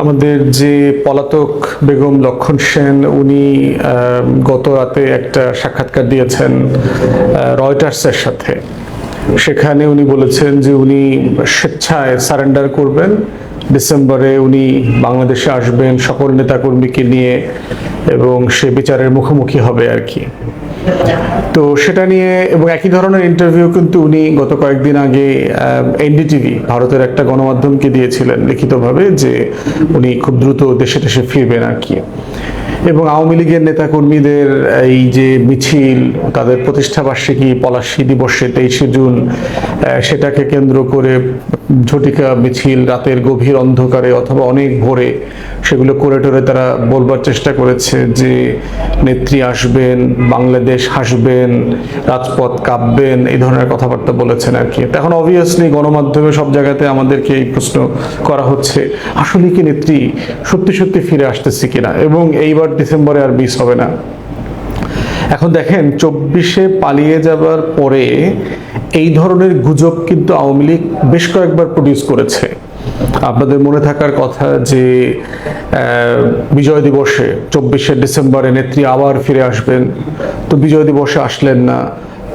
আমাদের যে পলাতক বেগম লক্ষণ সেন উনি গত রাতে একটা সাক্ষাৎকার দিয়েছেন রয়টার্সের সাথে। সেখানে উনি বলেছেন যে উনি স্বেচ্ছায় সারেন্ডার করবেন, ডিসেম্বরে উনি বাংলাদেশে আসবেন সকল নেতাকর্মীকে নিয়ে এবং সে বিচারের মুখোমুখি হবে আর কি। তো সেটা নিয়ে এবং একই ধরনের ইন্টারভিউ কিন্তু উনি গত কয়েকদিন আগে এনডিটিভি ভারতের একটা গণমাধ্যমকে দিয়েছিলেন লিখিতভাবে যে উনি খুব দ্রুত দেশে ফিরবেন আর কি। এবং আওয়ামী লীগের নেতাকর্মীদের এই যে মিছিল, তাদের প্রতিষ্ঠাবার্ষিকী পলাশী দিবসে 23শে জুন, সেটাকে কেন্দ্র করে ঝটিকা মিছিল রাতের গভীর অন্ধকারে অথবা অনেক ভোরে সেগুলো করে টোরে তারা বলবার চেষ্টা করেছে যে নেত্রী আসবেন, বাংলাদেশ হাসবেন, রাজপথ কাঁপবেন, এই ধরনের কথাবার্তা বলেছেন আর কি। এখন অবভিয়াসলি গণমাধ্যমে সব জায়গাতে আমাদেরকে এই প্রশ্ন করা হচ্ছে আসলে কি নেত্রী সত্যি সত্যি ফিরে আসতেছে কিনা, এবং এইবার ডিসেম্বরে আর মিস হবে না। এখন দেখেন 24-এ পালিয়ে যাবার পরে এই ধরনের গুজব কিন্তু আওয়ামী লীগ বেশ কয়েকবার প্রডিউস করেছে। আপনাদের মনে থাকার কথা যে বিজয় দিবসে 24শে ডিসেম্বরে নেত্রী আবার ফিরে আসবেন, তো বিজয় দিবসে আসলেন না।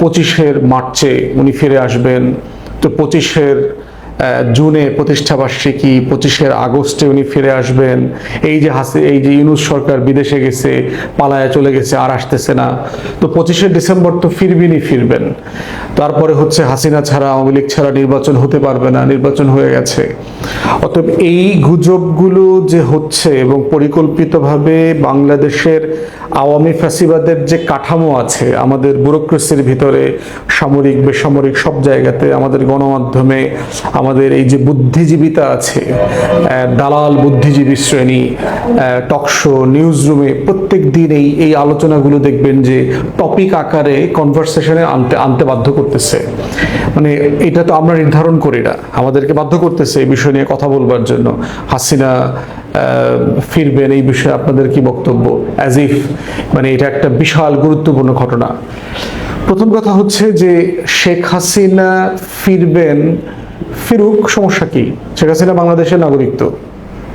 25-এর মার্চে উনি ফিরে আসবেন, তো 25-এর জুনে প্রতিষ্ঠাবার্ষিকী, 25-এর আগস্টে উনি ফিরে আসবেন। এই যে ইউনূস সরকার বিদেশে গেছে, পালায়া চলে গেছে, আর আসতেছে না, তো 25শে ডিসেম্বর তো ফিরবেন। তারপরে হচ্ছে হাসিনা ছাড়া, আওয়ামী লীগ ছাড়া নির্বাচন হতে পারবে না, নির্বাচন হয়ে গেছে। অতএব এই গুজবগুলো যে হচ্ছে এবং পরিকল্পিতভাবে বাংলাদেশের আওয়ামী ফ্যাসিবাদের যে কাঠামো আছে আমাদের ব্যুরোক্রেসির ভিতরে, সামরিক বেসামরিক সব জায়গাতে, আমাদের গণমাধ্যমে, আমাদের এই যে বুদ্ধিজীবিতা আছে, দালাল বুদ্ধিজীবী শ্রেণী, টকশো, নিউজ রুমে প্রত্যেক দিন এই আলোচনাগুলো দেখবেন যে টপিক আকারে কনভারসেশনে আনতে বাধ্য করতেছে। মানে এটা তো আমরা নির্ধারণ করি না, আমাদেরকে বাধ্য করতেছে এই বিষয় নিয়ে কথা বলবার জন্য। হাসিনা ফিরবেন, এই বিষয়ে আপনাদের কি বক্তব্য? অ্যাজ ইফ মানে এটা একটা বিশাল গুরুত্বপূর্ণ ঘটনা। প্রথম কথা হচ্ছে যে শেখ হাসিনা ফিরুক, সমস্যা কি? শেখ হাসিনা বাংলাদেশের নাগরিক, তো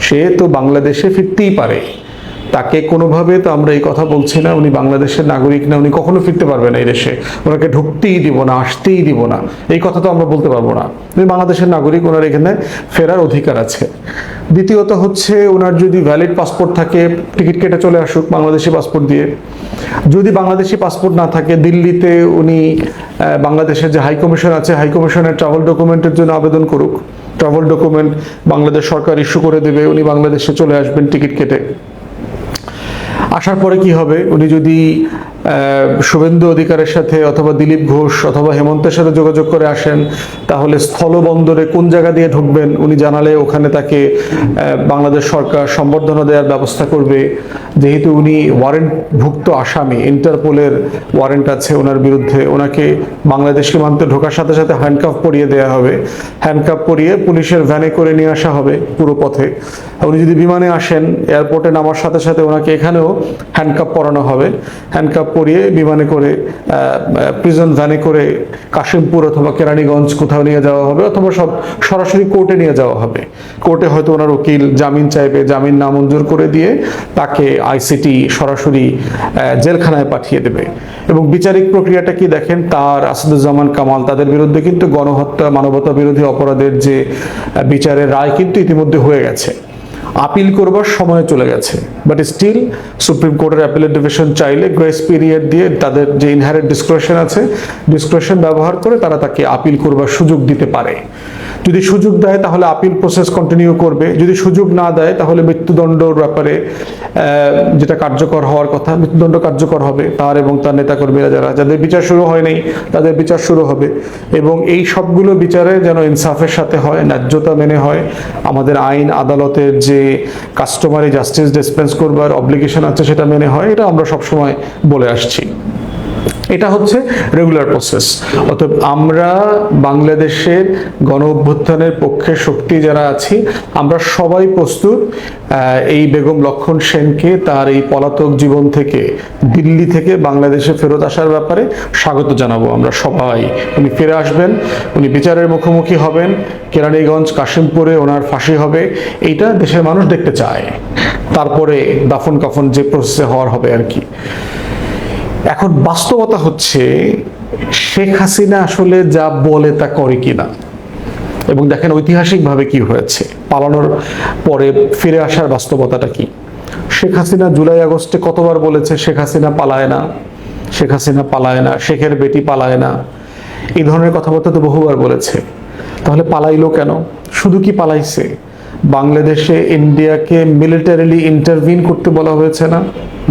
সে তো বাংলাদেশে ফিরতেই পারে, তাকে কোনোভাবে তো আমরা এই কথা বলছি না উনি বাংলাদেশের নাগরিক না, উনি কখনো ফিরতে পারবে না এই দেশে, ওনাকে ঢুকতেই দিব না, আসতেই দিব না, এই কথা তো আমরা বলতে পারবো না। উনি বাংলাদেশের নাগরিক, ওনার এখানে ফেরার অধিকার আছে। দ্বিতীয়ত হচ্ছে ওনার যদি ভ্যালিড পাসপোর্ট থাকে, টিকিট কেটে চলে আসুক বাংলাদেশি পাসপোর্ট দিয়ে। যদি বাংলাদেশি পাসপোর্ট না থাকে, দিল্লিতে উনি বাংলাদেশের যে হাই কমিশন আছে, হাই কমিশনের ট্রাভেল ডকুমেন্টের জন্য আবেদন করুক। ট্রাভেল ডকুমেন্ট বাংলাদেশ সরকার ইস্যু করে দেবে, উনি বাংলাদেশে চলে আসবেন টিকিট কেটে। আসার পরে কি হবে? উনি যদি শুভেন্দু অধিকারের সাথে অথবা দিলীপ ঘোষ অথবা হেমন্তের সাথে যোগাযোগ করে আসেন, তাহলে স্থলবন্দরে কোন জায়গা দিয়ে ঢুকবেন উনি জানালে ওখানে তাকে বাংলাদেশ সরকার সম্বর্ধনা দেওয়ার ব্যবস্থা করবে। যেহেতু উনি ওয়ারেন্টভুক্ত আসামি, ইন্টারপোলের ওয়ারেন্ট আছে ওনার বিরুদ্ধে, ওনাকে বাংলাদেশ সীমান্তে ঢোকার সাথে সাথে হ্যান্ডকাফ পরিয়ে দেওয়া হবে। হ্যান্ডকাফ পরিয়ে পুলিশের ভ্যানে করে নিয়ে আসা হবে পুরো পথে। উনি যদি বিমানে আসেন, এয়ারপোর্টে নামার সাথে সাথে ওনাকে এখানেও হ্যান্ডকাফ পরানো হবে। হ্যান্ডকাফ পরিয়ে বিমানে করে প্রিজন ভ্যানে করে কাশিমপুর অথবা কেরানীগঞ্জ কোথাও নিয়ে যাওয়া হবে, অথবা সরাসরি কোর্টে নিয়ে যাওয়া হবে। কোর্টে হয়তো ওনার উকিল জামিন চাইবে, জামিন নামঞ্জুর করে দিয়ে তাকে আইসিটি সরাসরি জেলখানায় পাঠিয়ে দেবে। এবং বিচারিক প্রক্রিয়াটা কি দেখেন, তার আসাদুজ্জামান কামাল, তাদের বিরুদ্ধে কিন্তু গণহত্যা, মানবতা বিরোধী অপরাধের যে বিচারের রায় কিন্তু ইতিমধ্যে হয়ে গেছে। আপিল করবার সময় চলে গেছে, বাট স্টিল সুপ্রিম কোর্টের অ্যাপিলেট ডিভিশন চাইলে গ্রেস পিরিয়ড দিয়ে তাদের যে ইনহেরেন্ট ডিসক্রিশন আছে, ডিসক্রিশন ব্যবহার করে তারা তাকে আপিল করবার সুযোগ দিতে পারে। যদি সুযোগ দেয় তাহলে আপিল প্রসেস কন্টিনিউ করবে, যদি সুযোগ না দেয় তাহলে মৃত্যুদণ্ডর ব্যাপারে যেটা কার্যকর হওয়ার কথা, মৃত্যুদণ্ড কার্যকর হবে তার এবং তার নেতাকর্মীরা যাদের বিচার শুরু হয় নাই তাদের বিচার শুরু হবে। এবং এই সবগুলো বিচারে যেন ইনসাফের সাথে হয়, ন্যায্যতা মেনে হয়, আমাদের আইন আদালতের যে কাস্টমারি জাস্টিস ডিসপেন্স করবার অব্লিগেশন আছে সেটা মেনে হয়, এটা আমরা সবসময় বলে আসছি। এটা হচ্ছে রেগুলার প্রসেস। অতএব আমরা বাংলাদেশের গণ অভ্যুত্থানের পক্ষে শক্তি যারা আছি, আমরা সবাই প্রস্তুত এই বেগম লক্ষণ সেনকে তার এই পলাতক জীবন থেকে, দিল্লি থেকে বাংলাদেশে ফেরত আসার ব্যাপারে স্বাগত জানাবো আমরা সবাই। উনি ফিরে আসবেন, উনি বিচারের মুখোমুখি হবেন, কেরানীগঞ্জ কাশিমপুরে ওনার ফাঁসি হবে, এইটা দেশের মানুষ দেখতে চায়। তারপরে দাফন কাফন যে প্রসেসে হওয়ার হবে আর কি। এখন বাস্তবতা হচ্ছে শেখ হাসিনা আসলে যা বলে তা করে কিনা, এবং দেখেন ঐতিহাসিকভাবে কি হয়েছে, পালানোর পরে ফিরে আসার বাস্তবতাটা কি। শেখ হাসিনা জুলাই আগস্টে কতবার বলেছে শেখ হাসিনা পালায় না, শেখ হাসিনা পালায় না, শেখের বেটি পালায় না, এই ধরনের কথাবার্তা তো বহুবার বলেছে। তাহলে পালাইলো কেন? শুধু কি পালাইছে, বাংলাদেশে ইন্ডিয়াকে মিলিটারিলি ইন্টারভিন করতে বলা হয়েছে না?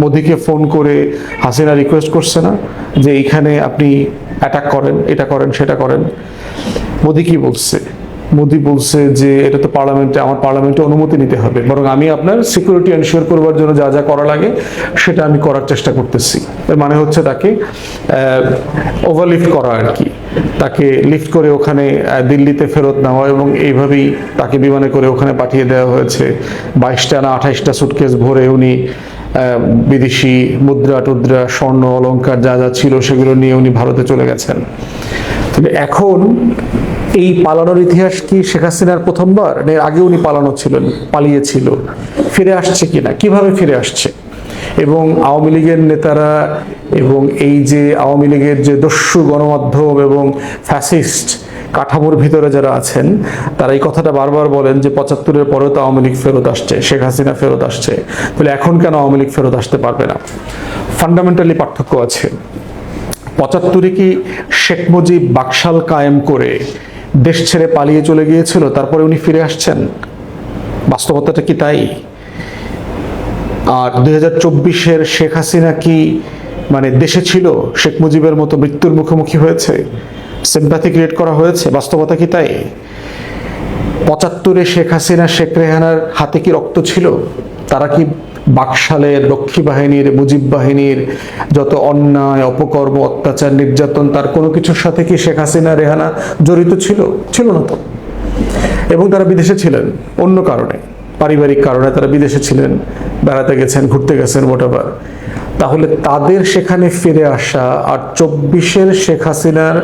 মোদিকে ফোন করে হাসিনা রিকোয়েস্ট করছে না যে এইখানে আপনি অ্যাটাক করেন, এটা করেন, সেটা করেন? মোদি কি বলছে? মোদি বলছে যে এটা তো পার্লামেন্টে, আমার পার্লামেন্টে অনুমতি নিতে হবে, বরং আমি আপনার সিকিউরিটি এনশিওর করবার জন্য যা যা করা লাগে সেটা আমি করার চেষ্টা করতেছি। এর মানে হচ্ছে তাকে ওভারলিফট করা আর কি, তাকে লিফট করে ওখানে দিল্লিতে ফেরত নেওয়া, এবং এইভাবেই তাকে বিমানে করে ওখানে পাঠিয়ে দেওয়া হয়েছে। 22টা না 28টা সুটকেস ভরে উনি বিদেশি মুদ্রা টুদ্রা, স্বর্ণ অলংকার যা যা ছিল সেগুলো নিয়ে উনি ভারতে চলে গেছেন। তবে এখন এই পালানোর ইতিহাস কি শেখ হাসিনার প্রথমবার? এর আগে উনি পালিয়েছিল, ফিরে আসছে কিনা, কিভাবে ফিরে আসছে? এবং আওয়ামী লীগের নেতারা এবং এই যে আওয়ামী লীগের যে দস্যু গণমাধ্যম এবং ফ্যাসিস্ট কাঠামোর ভিতরে যারা আছেন, তারা এই কথাটা বারবার বলেন যে 75-এর পরেও তো আওয়ামী লীগ ফেরত আসছে, শেখ হাসিনা ফেরত আসছে, তাহলে এখন কেন আওয়ামী লীগ ফেরত আসতে পারবে না? ফান্ডামেন্টালি পার্থক্য আছে। 75-এ কি শেখ মুজিব বাকশাল কায়েম করে দেশ ছেড়ে পালিয়ে চলে গিয়েছিল, তারপরে উনি ফিরে আসছেন? বাস্তবতাটা কি তাই? আর 2024-এর শেখ হাসিনা কি মানে দেশে ছিল, শেখ মুজিবের মতো মৃত্যুর মুখোমুখি হয়েছে, সিম্প্যাথি ক্রিয়েট করা হয়েছে? বাস্তবতা কি তাই? 75-এ শেখ হাসিনা শেখ রেহানার হাতে কি রক্ত ছিল? তারা কি বাকশালের রক্ষী বাহিনীর, মুজিব বাহিনীর যত অন্যায় অপকর্ম অত্যাচার নির্যাতন, তার কোনো কিছুর সাথে কি শেখ হাসিনা রেহানা জড়িত ছিল? ছিল না তো। এবং তারা বিদেশে ছিলেন অন্য কারণে, পারিবারিক কারণে তারা বিদেশে ছিলেন, বেড়াতে গেছেন, ঘুরতে গেছেন, হোয়াটএভার। তাহলে তাদের সেখানে ফিরে আসা আর 24-এর শেখ হাসিনার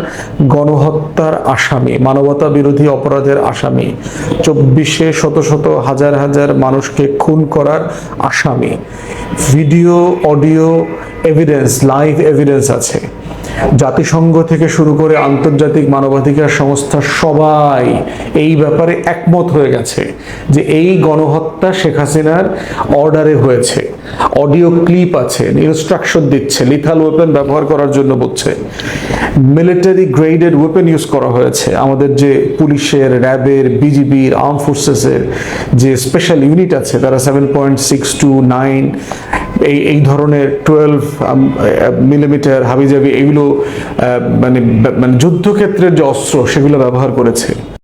গণহত্যার আসামি, মানবতা বিরোধী অপরাধের আসামি, 24-এ শত শত হাজার হাজার মানুষকে খুন করার আসামি, video audio evidence, live evidence আছে। জাতিসংঘ থেকে শুরু করে আন্তর্জাতিক মানবাধিকার সংস্থা সবাই এই ব্যাপারে একমত হয়ে গেছে যে এই গণহত্যা শেখ হাসিনার অর্ডারে হয়েছে। অডিও ক্লিপ আছে, ইনস্ট্রাকশন দিচ্ছে, লিথাল ওয়েপন ব্যবহার করার জন্য বলছে, মিলিটারি গ্রেডেড ওয়েপন ইউজ করা হয়েছে। আমাদের যে পুলিশের, র্যাবের, বিজিবির, আর্ম ফোর্সেসের যে স্পেশাল ইউনিট আছে, তারা 7.629 এই ধরনের 12 মিলিমিটার হাবিজাবি এগুলো মানে যুদ্ধক্ষেত্রের যে অস্ত্র সেগুলো ব্যবহার করেছে।